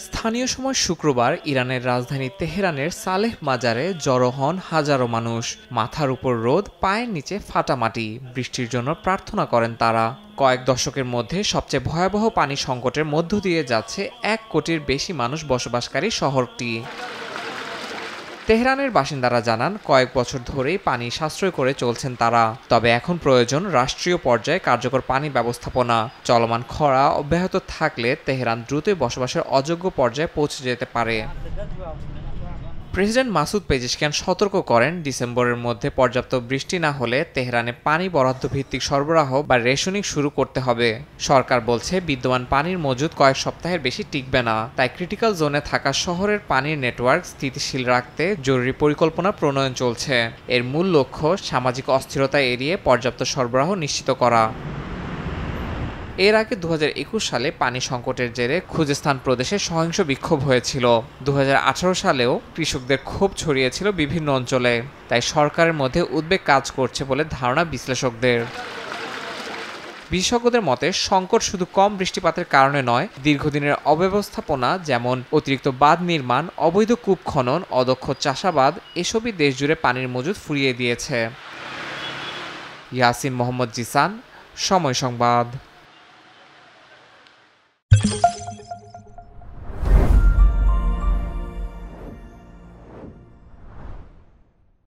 স্থানীয় সময় শুক্রবার ইরানের রাজধানী তেহরানের সালেহ মাজারে জড়ো হন হাজারো মানুষ। মাথার উপর রোদ, পায়ের নিচে ফাটা মাটি। বৃষ্টির জন্য প্রার্থনা করেন তারা। কয়েক দশকের মধ্যে সবচেয়ে ভয়াবহ পানি সংকটের মধ্য দিয়ে যাচ্ছে 1 কোটির বেশি মানুষ বসবাসকারী শহরটি। তেহরানের বাসিন্দারা জানান, কয়েক বছর ধরেই পানি সাশ্রয় করে চলছেন তারা। তবে এখন প্রয়োজন রাষ্ট্রীয় পর্যায়ে কার্যকর পানি ব্যবস্থাপনা। চলমান খরা অব্যাহত থাকলে তেহরান দ্রুতই বসবাসের অযোগ্য পর্যায়ে পৌঁছে যেতে পারে। প্রেসিডেন্ট মাসুদ পেজেশকিয়ান সতর্ক করেন, ডিসেম্বরের মধ্যে পর্যাপ্ত বৃষ্টি না হলে তেহরানে পানি বরাদ্দ ভিত্তিক সরবরাহ বা রেশনিং শুরু করতে হবে। সরকার বলছে বিদ্যমান পানির মজুদ কয়েক সপ্তাহের বেশি টিকবে না। তাই ক্রিটিক্যাল জোনে থাকা শহরের পানির নেটওয়ার্ক স্থিতিশীল রাখতে জরুরি পরিকল্পনা প্রণয়ন চলছে। এর মূল লক্ষ্য সামাজিক অস্থিরতা এড়িয়ে পর্যাপ্ত সরবরাহ নিশ্চিত করা। এর আগে 2021 সালে পানি সংকটের জেরে খুজেস্তান প্রদেশে সহিংস বিক্ষোভ হয়েছিল। 2018 সালেও কৃষকদের ক্ষোভ ছড়িয়েছিল বিভিন্ন অঞ্চলে। তাই সরকারের মধ্যে উদ্বেগ কাজ করছে বলে ধারণা বিশ্লেষকদের। বিশেষজ্ঞদের মতে সংকট শুধু কম বৃষ্টিপাতের কারণে নয়, দীর্ঘদিনের অব্যবস্থাপনা যেমন অতিরিক্ত বাঁধ নির্মাণ, অবৈধ কূপ খনন, অদক্ষ চাষাবাদ এসবই দেশজুড়ে পানির মজুদ ফুরিয়ে দিয়েছে। ইয়াসিন মোহাম্মদ জিসান, সময় সংবাদ।